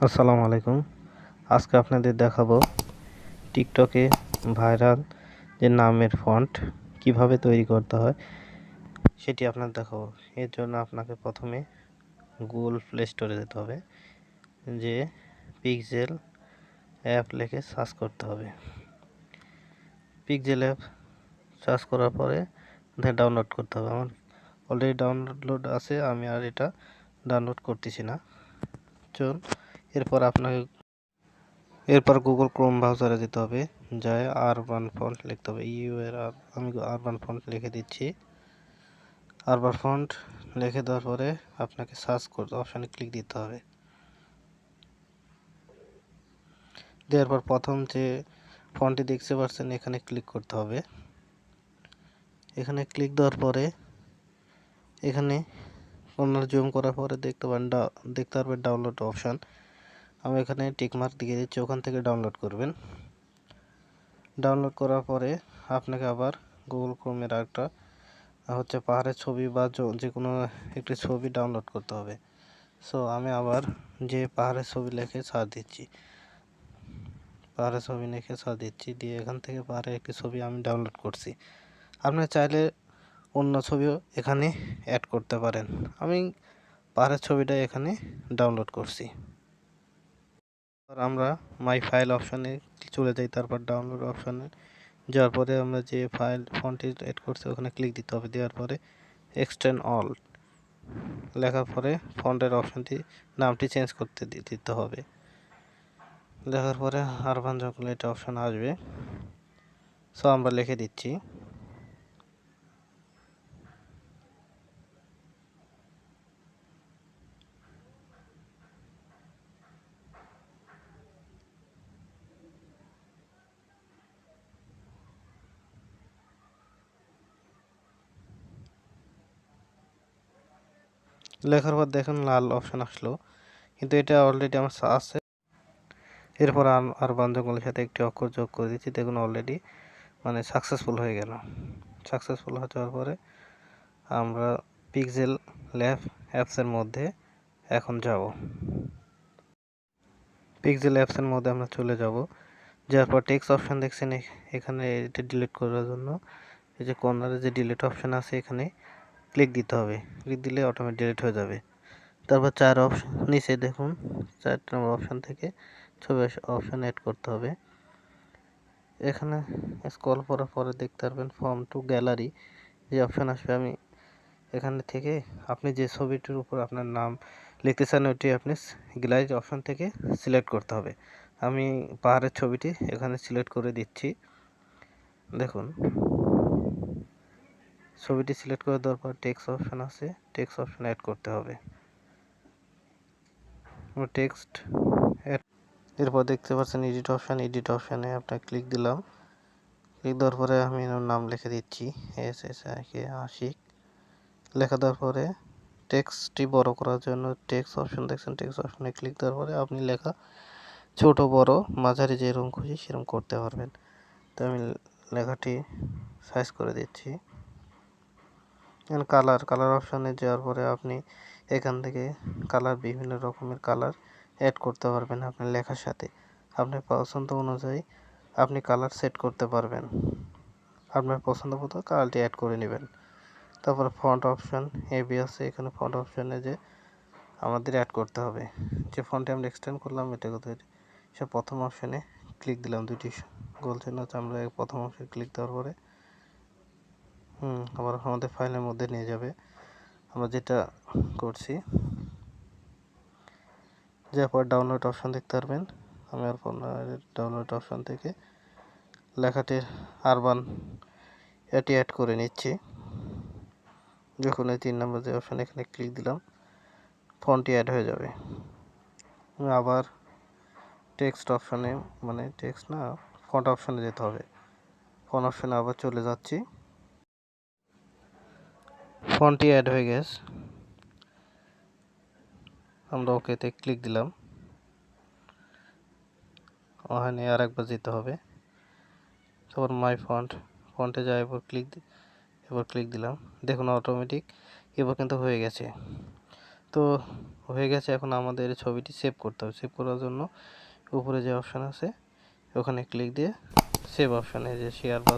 আসসালামু আলাইকুম। আজকে আপনাদের দেখাবো টিকটকে ভাইরাল যে নামের ফন্ট কিভাবে তৈরি করতে হয় সেটি আপনাদের দেখাবো। এর জন্য আপনাকে প্রথমে গুগল প্লে স্টোরে যেতে হবে, যে পিক্সেল অ্যাপ লিখে সার্চ করতে হবে। পিক্সেল অ্যাপ সার্চ করার পরে ডাউনলোড করতে হবে। আমার অলরেডি ডাউনলোড আছে, আমি আর এটা ডাউনলোড করতেছি না। চলুন এরপর গুগল ক্রোম ব্রাউজারে যেতে হবে, যায় আরবান ফন্ট লিখতে হবে। আমি আরবান ফন্ট লিখে দিচ্ছি। আরবান ফন্ট লিখে দেওয়ার পরে আপনাকে সার্চ করতে অপশানে ক্লিক দিতে হবে। দেওয়ার পর প্রথম যে ফন্টটি দেখতে পাচ্ছেন এখানে ক্লিক করতে হবে। এখানে ক্লিক দেওয়ার পরে এখানে কর্নার জুম করার পরে দেখতে পারবেন ডাউনলোড অপশান। আমি এখানে টিকমার্ক দিয়ে দিচ্ছি, ওখান থেকে ডাউনলোড করবেন। ডাউনলোড করার পরে আপনাকে আবার গুগল ক্রোমের একটা পাহাড়ের ছবি বা যে কোনো একটি ছবি ডাউনলোড করতে হবে। সো আমি আবার যে পাহাড়ের ছবি লিখে সার্চ দিচ্ছি, দিয়ে এখান থেকে পাহাড়ের একটি ছবি আমি ডাউনলোড করছি। আপনি চাইলে অন্য ছবিও এখানে অ্যাড করতে পারেন। আমি পাহাড়ের ছবিটা এখানে ডাউনলোড করছি। আমরা মাই ফাইল অপশানে চলে যাই, তারপর ডাউনলোড অপশানে যাওয়ার পরে আমরা যে ফন্টটি এড করছি ওখানে ক্লিক দিতে হবে। দেওয়ার পরে এক্সটেন্ড অল লেখার পরে ফন্টের নামটি চেঞ্জ করতে দিতে হবে। লেখার পরে আরবান যখন এটা অপশান আসবে, সো আমরা লিখে দিচ্ছি। লেখার পর দেখুন লাল অপশান আসলো, কিন্তু এটা অলরেডি আমার আছে। এরপর আরবান জঙ্গলের সাথে একটি অক্ষর যোগ করে দিচ্ছি। দেখুন অলরেডি সাকসেসফুল হয়ে গেল। সাকসেসফুল হয়ে যাওয়ার পরে আমরা পিক্সেল ল্যাব অ্যাপসের মধ্যে এখন যাব। পিক্সেল অ্যাপসের মধ্যে আমরা চলে যাব। যাওয়ার পর টেক্সট অপশান দেখছেন, এখানে এটা ডিলিট করার জন্য এই যে কর্নারে যে ডিলিট অপশান আছে এখানে ক্লিক দিতে হবে। ক্লিক দিলে অটোমেটিক ডিলিট হয়ে যাবে। তারপর নিচে দেখুন 4 নম্বর অপশান থেকে ছবি অপশান অ্যাড করতে হবে। এখানে স্ক্রল করার পরে দেখতে পারবেন ফর্ম টু গ্যালারি যে অপশান আসবে। আমি এখানে থেকে আপনি যে ছবিটির উপর আপনার নাম লিখতে চান ওইটি আপনি গ্যালারি অপশান থেকে সিলেক্ট করতে হবে। আমি পাহাড়ের ছবিটি এখানে সিলেক্ট করে দিচ্ছি। দেখুন ছবিটি সিলেক্ট করে দেওয়ার পর টেক্সট অপশান আছে, টেক্সট অপশান অ্যাড করতে হবে। টেক্সট অ্যাড এরপর দেখতে পাচ্ছেন এডিট অপশানে আপনার ক্লিক দিলাম। ক্লিক দেওয়ার পরে আমি নাম লিখে দিচ্ছি আশিক। লেখা দেওয়ার পরে টেক্সটটি বড় করার জন্য টেক্সট অপশান দেখছেন, টেক্সট অপশানে ক্লিক দেওয়ার পরে আপনি লেখা ছোট বড় মাঝারি যেরকম খুশি সেরকম করতে পারবেন। তো আমি লেখাটি সাইজ করে দিচ্ছি। কালার অপশানে যাওয়ার পরে আপনি এখান থেকে বিভিন্ন রকমের কালার অ্যাড করতে পারবেন আপনার লেখার সাথে। আপনার পছন্দ অনুযায়ী আপনি কালার সেট করতে পারবেন। আপনার পছন্দ মতো কালারটি অ্যাড করে নেবেন। তারপরে ফন্ট অপশান আছে, এখানে ফন্ট অপশানে যে আমাদের অ্যাড করতে হবে যে ফন্টে আমরা এক্সটেন্ড করলাম এটা কোথায়, সে প্রথম অপশানে ক্লিক দিলাম। দুটি গোল চিহ্ন আছে, আমরা প্রথম অপশানে ক্লিক দেওয়ার পরে আবার আমাদের ফাইলের মধ্যে নিয়ে যাবে। আমরা যেটা করছি যার পর ডাউনলোড অপশান দেখতে পারবেন। আমি ডাউনলোড অপশান থেকে লেখাটির আরবান এটি অ্যাড করে নিচ্ছি। যখন এই 3 নম্বর যে অপশান এখানে ক্লিক দিলাম ফন্টটি অ্যাড হয়ে যাবে। আবার টেক্সট অপশানে ফন্ট অপশানে যেতে হবে। ফন্ট অপশানে আবার চলে যাচ্ছি। ফন্টটি অ্যাড হয়ে গেছে, আমরা ওকেতে ক্লিক দিলাম। ওখানে আর একবার যেতে হবে। তারপর মাই ফন্টে যাই, এবার ক্লিক দিলাম। দেখুন অটোমেটিক এবার কিন্তু হয়ে গেছে। তো হয়ে গেছে, এখন আমাদের ছবিটি সেভ করতে হবে। সেভ করার জন্য উপরে যে অপশান আছে ওখানে ক্লিক দিয়ে সেভ অপশানে যে শেয়ার বা